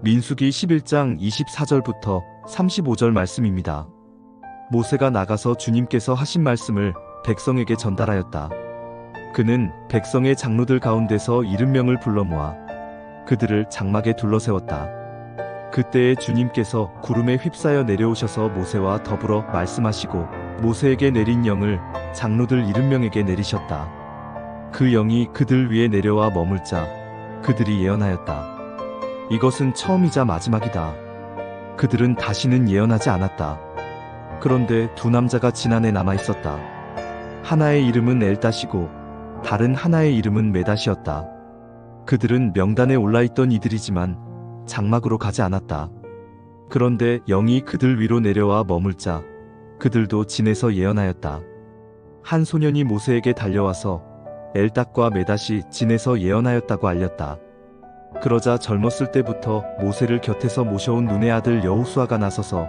민수기 11장 24절부터 35절 말씀입니다. 모세가 나가서 주님께서 하신 말씀을 백성에게 전달하였다. 그는 백성의 장로들 가운데서 70명을 불러 모아 그들을 장막에 둘러세웠다. 그때에 주님께서 구름에 휩싸여 내려오셔서 모세와 더불어 말씀하시고 모세에게 내린 영을 장로들 70명에게 내리셨다. 그 영이 그들 위에 내려와 머물자 그들이 예언하였다. 이것은 처음이자 마지막이다. 그들은 다시는 예언하지 않았다. 그런데 두 남자가 지난해 남아있었다. 하나의 이름은 엘다시고 다른 하나의 이름은 메다시였다. 그들은 명단에 올라있던 이들이지만 장막으로 가지 않았다. 그런데 영이 그들 위로 내려와 머물자 그들도 진에서 예언하였다. 한 소년이 모세에게 달려와서 엘닥과 메다시 진에서 예언하였다고 알렸다. 그러자 젊었을 때부터 모세를 곁에서 모셔온 눈의 아들 여호수아가 나서서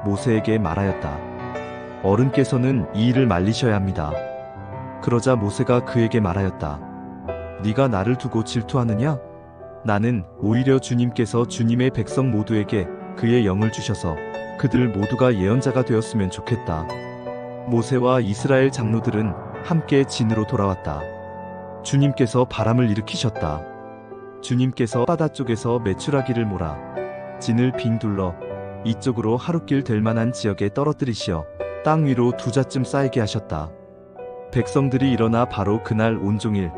모세에게 말하였다. 어른께서는 이 일을 말리셔야 합니다. 그러자 모세가 그에게 말하였다. 네가 나를 두고 질투하느냐? 나는 오히려 주님께서 주님의 백성 모두에게 그의 영을 주셔서 그들 모두가 예언자가 되었으면 좋겠다. 모세와 이스라엘 장로들은 함께 진으로 돌아왔다. 주님께서 바람을 일으키셨다. 주님께서 바다 쪽에서 메추라기를 몰아 진을 빙 둘러 이쪽으로 하룻길 될 만한 지역에 떨어뜨리시어 땅 위로 두자쯤 쌓이게 하셨다. 백성들이 일어나 바로 그날 온종일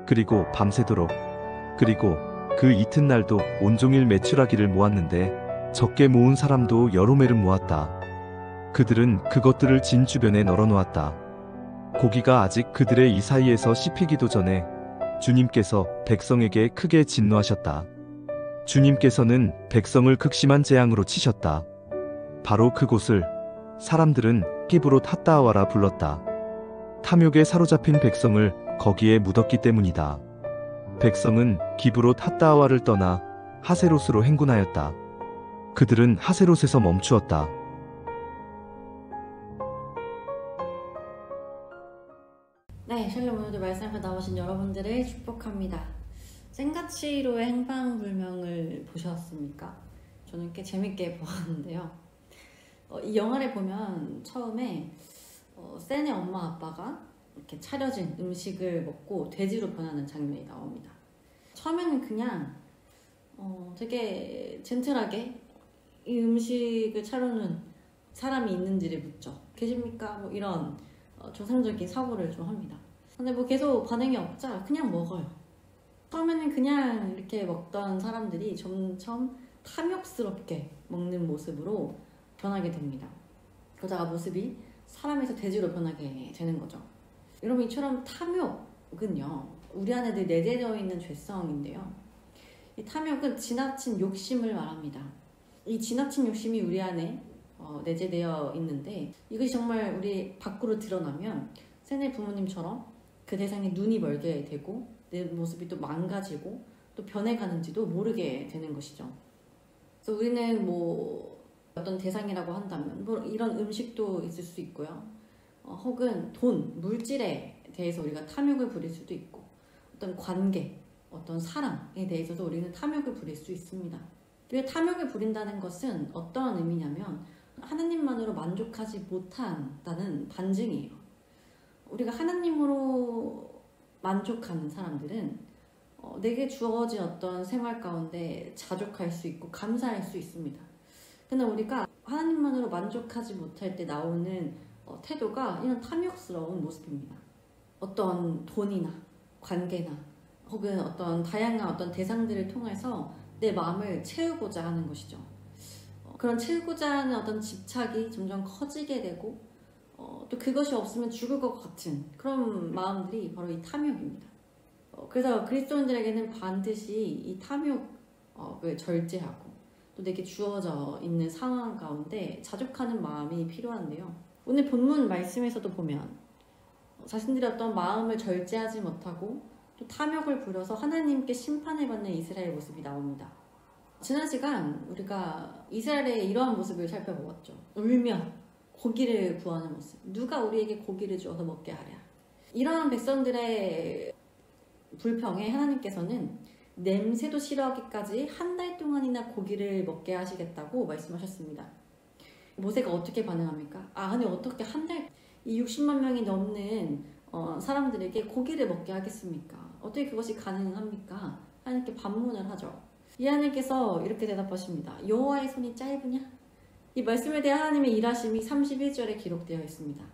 그리고 밤새도록 그리고 그 이튿날도 온종일 메추라기를 모았는데 적게 모은 사람도 여러 매를 모았다. 그들은 그것들을 진 주변에 널어놓았다. 고기가 아직 그들의 이 사이에서 씹히기도 전에 주님께서 백성에게 크게 진노하셨다. 주님께서는 백성을 극심한 재앙으로 치셨다. 바로 그곳을 사람들은 기브롯 핫다아와라 불렀다. 탐욕에 사로잡힌 백성을 거기에 묻었기 때문이다. 백성은 기브롯 핫다아와를 떠나 하세롯으로 행군하였다. 그들은 하세롯에서 멈추었다. 네, 샬롬. 오늘도 말씀 앞에 나오신 여러분들을 축복합니다. 생가치로의 행방불명을 보셨습니까? 저는 꽤 재밌게 보았는데요. 이 영화를 보면 처음에 센의 엄마 아빠가 이렇게 차려진 음식을 먹고 돼지로 변하는 장면이 나옵니다. 처음에는 그냥 되게 젠틀하게 이 음식을 차려놓은 사람이 있는지를 묻죠. 계십니까? 뭐 이런 정상적인 사고를 좀 합니다. 근데 뭐 계속 반응이 없자 그냥 먹어요. 처음에는 그냥 이렇게 먹던 사람들이 점점 탐욕스럽게 먹는 모습으로 변하게 됩니다. 그러다가 모습이 사람에서 돼지로 변하게 되는 거죠. 여러분, 이처럼 탐욕은요, 우리 안에 늘 내재되어 있는 죄성인데요. 이 탐욕은 지나친 욕심을 말합니다. 이 지나친 욕심이 우리 안에 내재되어 있는데 이것이 정말 우리 밖으로 드러나면 세네 부모님처럼 그 대상에 눈이 멀게 되고 내 모습이 또 망가지고 또 변해가는지도 모르게 되는 것이죠. 그래서 우리는 뭐 어떤 대상이라고 한다면 뭐 이런 음식도 있을 수 있고요. 혹은 돈, 물질에 대해서 우리가 탐욕을 부릴 수도 있고 어떤 관계, 어떤 사랑에 대해서도 우리는 탐욕을 부릴 수 있습니다. 왜 탐욕을 부린다는 것은 어떠한 의미냐면 하나님만으로 만족하지 못한다는 반증이에요. 우리가 하나님으로 만족하는 사람들은 내게 주어진 어떤 생활 가운데 자족할 수 있고 감사할 수 있습니다. 그러나 우리가 하나님만으로 만족하지 못할 때 나오는 태도가 이런 탐욕스러운 모습입니다. 어떤 돈이나 관계나 혹은 어떤 다양한 어떤 대상들을 통해서 내 마음을 채우고자 하는 것이죠. 그런 채우고자 하는 어떤 집착이 점점 커지게 되고 또 그것이 없으면 죽을 것 같은 그런 마음들이 바로 이 탐욕입니다. 그래서 그리스도인들에게는 반드시 이 탐욕을 절제하고 또 내게 주어져 있는 상황 가운데 자족하는 마음이 필요한데요. 오늘 본문 말씀에서도 보면 자신들의 어떤 마음을 절제하지 못하고 또 탐욕을 부려서 하나님께 심판을 받는 이스라엘 모습이 나옵니다. 지난 시간 우리가 이스라엘의 이러한 모습을 살펴보았죠. 울며 고기를 구하는 모습. 누가 우리에게 고기를 주어서 먹게 하랴. 이러한 백성들의 불평에 하나님께서는 냄새도 싫어하기까지 한 달 동안이나 고기를 먹게 하시겠다고 말씀하셨습니다. 모세가 어떻게 반응합니까? 아니 어떻게 한 달, 이 60만 명이 넘는 사람들에게 고기를 먹게 하겠습니까? 어떻게 그것이 가능합니까? 하나님께 반문을 하죠. 이 하나님께서 이렇게 대답하십니다. 여호와의 손이 짧으냐? 이 말씀에 대한 하나님의 일하심이 31절에 기록되어 있습니다.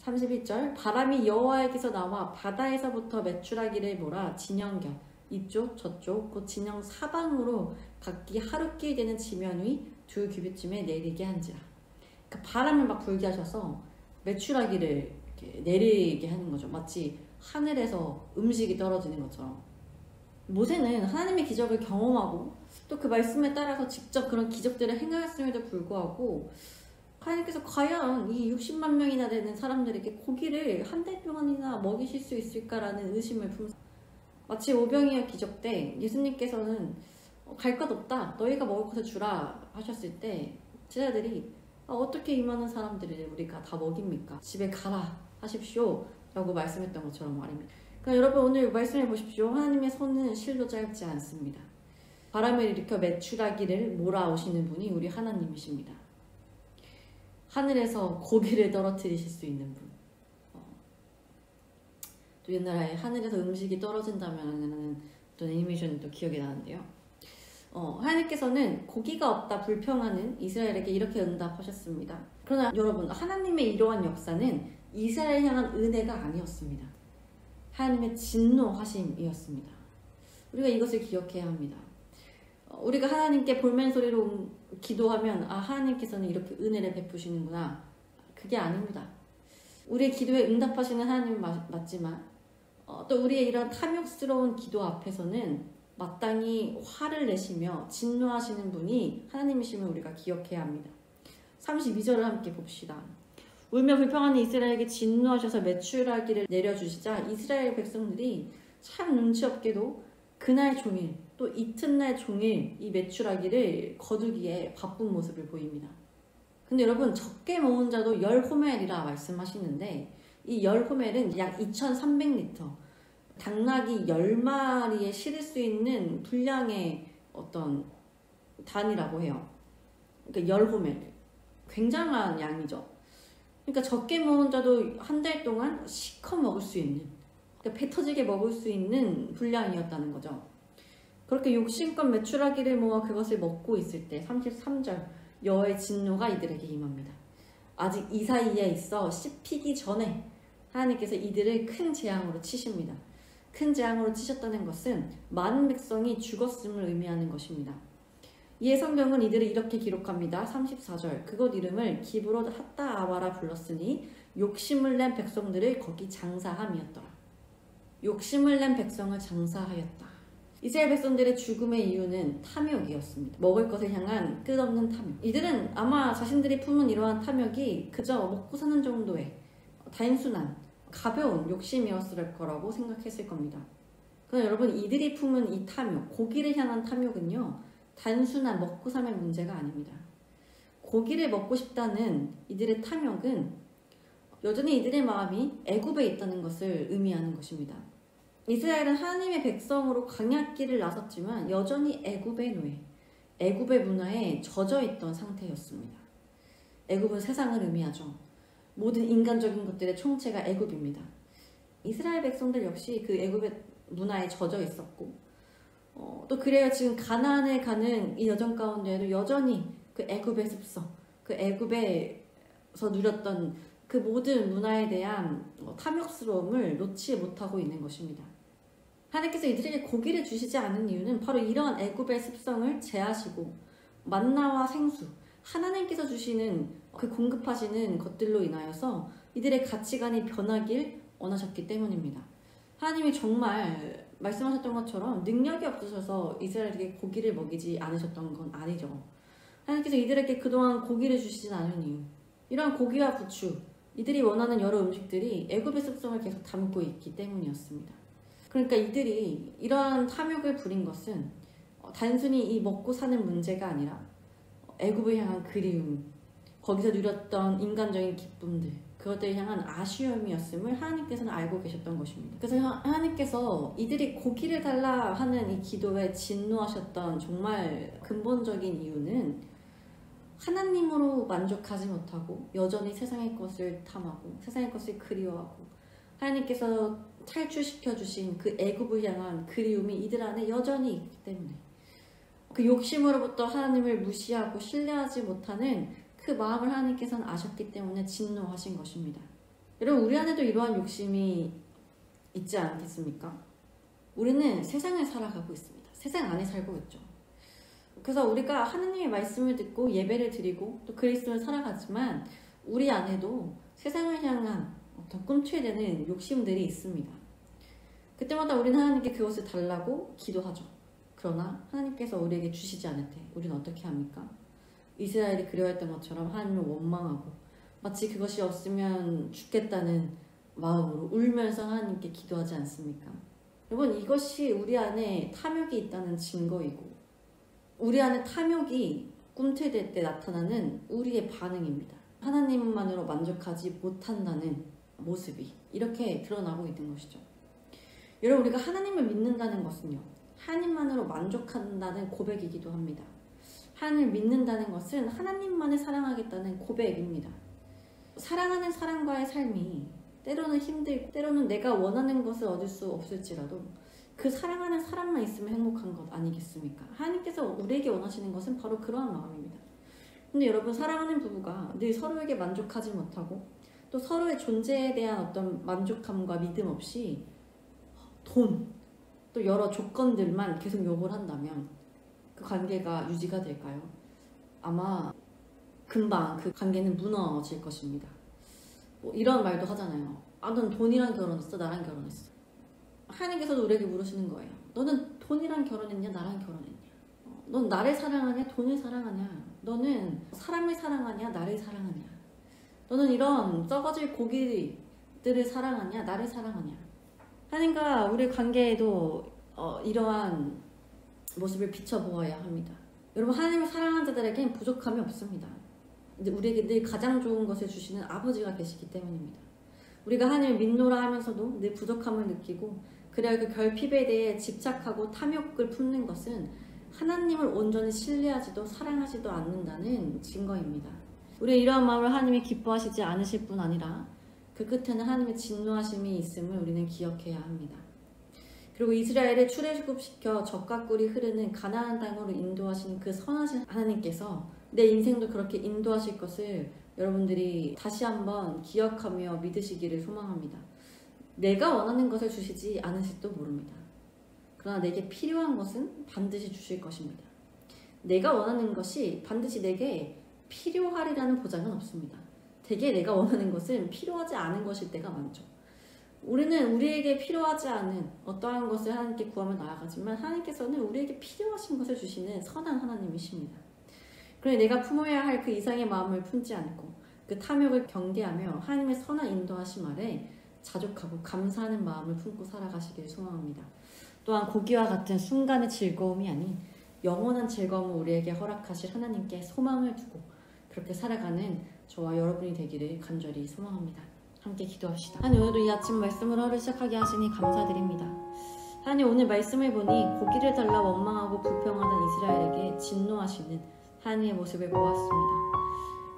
31절 바람이 여호와에게서 나와 바다에서부터 메추라기를 몰아 진영곁 이쪽 저쪽 곧 진영 사방으로 각기 하루끼 되는 지면 위 2규빗쯤에 내리게 한지라. 그러니까 바람을 막 불게 하셔서 메추라기를 이렇게 내리게 하는 거죠. 마치 하늘에서 음식이 떨어지는 것처럼. 모세는 하나님의 기적을 경험하고 또 그 말씀에 따라서 직접 그런 기적들을 행하였음에도 불구하고 하나님께서 과연 이 60만 명이나 되는 사람들에게 고기를 한 달 동안이나 먹이실 수 있을까라는 의심을 품습니다. 마치 오병이어 기적 때 예수님께서는 갈 것 없다, 너희가 먹을 것을 주라 하셨을 때 제자들이 어떻게 이 많은 사람들을 우리가 다 먹입니까? 집에 가라 하십시오 라고 말씀했던 것처럼 말입니다. 그러니까 여러분 오늘 말씀해 보십시오. 하나님의 손은 실도 짧지 않습니다. 바람을 일으켜 메추라기를 몰아오시는 분이 우리 하나님이십니다. 하늘에서 고기를 떨어뜨리실 수 있는 분. 또 옛날에 하늘에서 음식이 떨어진다면 또 애니메이션이 또 기억이 나는데요. 하나님께서는 고기가 없다 불평하는 이스라엘에게 이렇게 응답하셨습니다. 그러나 여러분 하나님의 이러한 역사는 이스라엘 향한 은혜가 아니었습니다. 하나님의 진노하심이었습니다. 우리가 이것을 기억해야 합니다. 우리가 하나님께 볼멘소리로 기도하면 하나님께서는 이렇게 은혜를 베푸시는구나. 그게 아닙니다. 우리의 기도에 응답하시는 하나님은 맞지만 또 우리의 이런 탐욕스러운 기도 앞에서는 마땅히 화를 내시며 진노하시는 분이 하나님이심을 우리가 기억해야 합니다. 32절을 함께 봅시다. 울며 불평하는 이스라엘에게 진노하셔서 메추라기를 내려주시자 이스라엘 백성들이 참 눈치 없게도 그날 종일 또 이튿날 종일 이 메추라기를 거두기에 바쁜 모습을 보입니다. 근데 여러분 적게 모은 자도 10호멜이라 말씀하시는데 이 10호멜은 약 2300리터 당나귀 10마리에 실을 수 있는 분량의 어떤 단위라고 해요. 그러니까 10호멜 굉장한 양이죠. 그러니까 적게 모은 자도 한 달 동안 시커 먹을 수 있는, 그러니까 배 터지게 먹을 수 있는 분량이었다는 거죠. 그렇게 욕심껏 메추라기를 모아 그것을 먹고 있을 때 33절 여호와의 진노가 이들에게 임합니다. 아직 이 사이에 있어 씹히기 전에 하나님께서 이들을 큰 재앙으로 치십니다. 큰 재앙으로 치셨다는 것은 많은 백성이 죽었음을 의미하는 것입니다. 이에 성경은 이들을 이렇게 기록합니다. 34절 그곳 이름을 기브롯 핫다아와라 불렀으니 욕심을 낸 백성들을 거기 장사함이었더라. 욕심을 낸 백성을 장사하였다. 이스라엘 백성들의 죽음의 이유는 탐욕이었습니다. 먹을 것을 향한 끝없는 탐욕. 이들은 아마 자신들이 품은 이러한 탐욕이 그저 먹고 사는 정도의 단순한 가벼운 욕심이었을 거라고 생각했을 겁니다. 그러나 여러분 이들이 품은 이 탐욕, 고기를 향한 탐욕은요 단순한 먹고 삶의 문제가 아닙니다. 고기를 먹고 싶다는 이들의 탐욕은 여전히 이들의 마음이 애굽에 있다는 것을 의미하는 것입니다. 이스라엘은 하나님의 백성으로 광야길을 나섰지만 여전히 애굽의 노예, 애굽의 문화에 젖어있던 상태였습니다. 애굽은 세상을 의미하죠. 모든 인간적인 것들의 총체가 애굽입니다. 이스라엘 백성들 역시 그 애굽의 문화에 젖어 있었고 또 그래요. 지금 가나안에 가는 이 여정 가운데에도 여전히 그 애굽의 습성, 그 애굽에서 누렸던 그 모든 문화에 대한 탐욕스러움을 놓지 못하고 있는 것입니다. 하나님께서 이들에게 고기를 주시지 않은 이유는 바로 이러한 애굽의 습성을 제하시고 만나와 생수, 하나님께서 주시는 그 공급하시는 것들로 인하여서 이들의 가치관이 변하길 원하셨기 때문입니다. 하나님이 정말 말씀하셨던 것처럼 능력이 없으셔서 이스라엘에게 고기를 먹이지 않으셨던 건 아니죠. 하나님께서 이들에게 그동안 고기를 주시진 않은 이유, 이러한 고기와 부추, 이들이 원하는 여러 음식들이 애굽의 습성을 계속 담고 있기 때문이었습니다. 그러니까 이들이 이러한 탐욕을 부린 것은 단순히 이 먹고 사는 문제가 아니라 애굽을 향한 그리움, 거기서 누렸던 인간적인 기쁨들, 그것들을 향한 아쉬움이었음을 하나님께서는 알고 계셨던 것입니다. 그래서 하나님께서 이들이 고기를 달라 하는 이 기도에 진노하셨던 정말 근본적인 이유는 하나님으로 만족하지 못하고 여전히 세상의 것을 탐하고 세상의 것을 그리워하고 하나님께서 탈출시켜 주신 그 애굽을 향한 그리움이 이들 안에 여전히 있기 때문에 그 욕심으로부터 하나님을 무시하고 신뢰하지 못하는 그 마음을 하나님께서는 아셨기 때문에 진노하신 것입니다. 여러분, 우리 안에도 이러한 욕심이 있지 않겠습니까? 우리는 세상을 살아가고 있습니다. 세상 안에 살고 있죠. 그래서 우리가 하나님의 말씀을 듣고 예배를 드리고 또 그리스도를 살아가지만 우리 안에도 세상을 향한 어떤 꿈틀대는 욕심들이 있습니다. 그때마다 우리는 하나님께 그것을 달라고 기도하죠. 그러나 하나님께서 우리에게 주시지 않을 때 우리는 어떻게 합니까? 이스라엘이 그리워했던 것처럼 하나님을 원망하고 마치 그것이 없으면 죽겠다는 마음으로 울면서 하나님께 기도하지 않습니까? 여러분, 이것이 우리 안에 탐욕이 있다는 증거이고 우리 안에 탐욕이 꿈틀댈 때 나타나는 우리의 반응입니다. 하나님만으로 만족하지 못한다는 모습이 이렇게 드러나고 있는 것이죠. 여러분, 우리가 하나님을 믿는다는 것은요, 하나님만으로 만족한다는 고백이기도 합니다. 하나님을 믿는다는 것은 하나님만을 사랑하겠다는 고백입니다. 사랑하는 사람과의 삶이 때로는 힘들고 때로는 내가 원하는 것을 얻을 수 없을지라도 그 사랑하는 사람만 있으면 행복한 것 아니겠습니까? 하나님께서 우리에게 원하시는 것은 바로 그러한 마음입니다. 근데 여러분, 사랑하는 부부가 늘 서로에게 만족하지 못하고 또 서로의 존재에 대한 어떤 만족감과 믿음 없이 돈, 또 여러 조건들만 계속 요구를 한다면 그 관계가 유지가 될까요? 아마 금방 그 관계는 무너질 것입니다. 뭐 이런 말도 하잖아요. 넌 돈이랑 결혼했어? 나랑 결혼했어? 하나님께서도 우리에게 물으시는 거예요. 너는 돈이랑 결혼했냐? 나랑 결혼했냐? 넌 나를 사랑하냐? 돈을 사랑하냐? 너는 사람을 사랑하냐? 나를 사랑하냐? 너는 이런 썩어질 고기들을 사랑하냐? 나를 사랑하냐? 하나님과 우리 관계에도 이러한 모습을 비춰보아야 합니다. 여러분, 하나님을 사랑하는 자들에겐 부족함이 없습니다. 근데 우리에게 늘 가장 좋은 것을 주시는 아버지가 계시기 때문입니다. 우리가 하나님을 믿노라 하면서도 늘 부족함을 느끼고 그래야 그 결핍에 대해 집착하고 탐욕을 품는 것은 하나님을 온전히 신뢰하지도 사랑하지도 않는다는 증거입니다. 우리가 이러한 마음을 하나님이 기뻐하시지 않으실 뿐 아니라 그 끝에는 하나님의 진노하심이 있음을 우리는 기억해야 합니다. 그리고 이스라엘을 출애굽시켜 젖과 꿀이 흐르는 가나안 땅으로 인도하신 그 선하신 하나님께서 내 인생도 그렇게 인도하실 것을 여러분들이 다시 한번 기억하며 믿으시기를 소망합니다. 내가 원하는 것을 주시지 않으실지도 모릅니다. 그러나 내게 필요한 것은 반드시 주실 것입니다. 내가 원하는 것이 반드시 내게 필요하리라는 보장은 없습니다. 대개 내가 원하는 것은 필요하지 않은 것일 때가 많죠. 우리는 우리에게 필요하지 않은 어떠한 것을 하나님께 구하며 나아가지만 하나님께서는 우리에게 필요하신 것을 주시는 선한 하나님이십니다. 그러니 내가 품어야 할 그 이상의 마음을 품지 않고 그 탐욕을 경계하며 하나님의 선한 인도하심 아래 자족하고 감사하는 마음을 품고 살아가시길 소망합니다. 또한 고기와 같은 순간의 즐거움이 아닌 영원한 즐거움을 우리에게 허락하실 하나님께 소망을 두고 그렇게 살아가는 저와 여러분이 되기를 간절히 소망합니다. 함께 기도합시다. 하나님, 오늘도 이 아침 말씀으로 하루 시작하게 하시니 감사드립니다. 하나님, 오늘 말씀을 보니 고기를 달라 원망하고 불평하던 이스라엘에게 진노하시는 하나님의 모습을 보았습니다.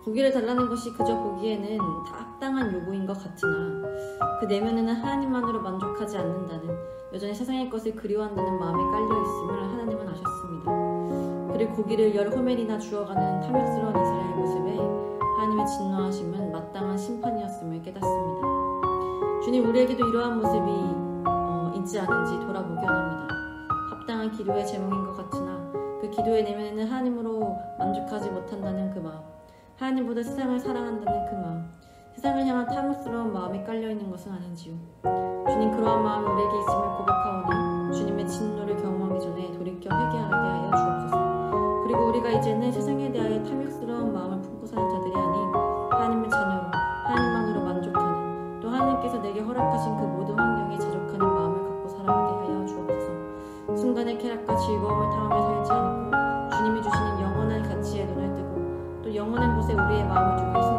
고기를 달라는 것이 그저 보기에는 다 합당한 요구인 것 같으나 그 내면에는 하나님만으로 만족하지 않는다는, 여전히 세상의 것을 그리워한다는 마음이 깔려있음을 하나님은 아셨습니다. 그리고 고기를 열 호멜이나 주어가는 탐욕스러운 이스라엘 모습에 하나님의 진노하심은 마땅한 심판이었음을 깨닫습니다. 주님, 우리에게도 이러한 모습이 있지 않은지 돌아보기 원합니다. 합당한 기도의 제목인 것 같으나 그 기도의 내면에는 하나님으로 만족하지 못한다는 그 마음, 하나님보다 세상을 사랑한다는 그 마음, 세상을 향한 탐욕스러운 마음이 깔려있는 것은 아닌지요. 주님, 그러한 마음이 우리에게 있음을 고백하오니 주님의 진노를 경험하기 전에 돌이켜 회개하게 하여 주옵소서. 그리고 우리가 이제는 세상에 대하여 탐욕스러운 마음을 품고 사는 자들이 아닌 하나님의 자녀로 하나님만으로 만족하는, 또 하나님께서 내게 허락하신 그 모든 환경에 자족하는 마음을 갖고 살아가게 하여 주옵소서. 순간의 쾌락과 즐거움을 탐하며 살지 않고 주님이 주시는 영원한 가치에 눈을 뜨고 또 영원한 곳에 우리의 마음을 두고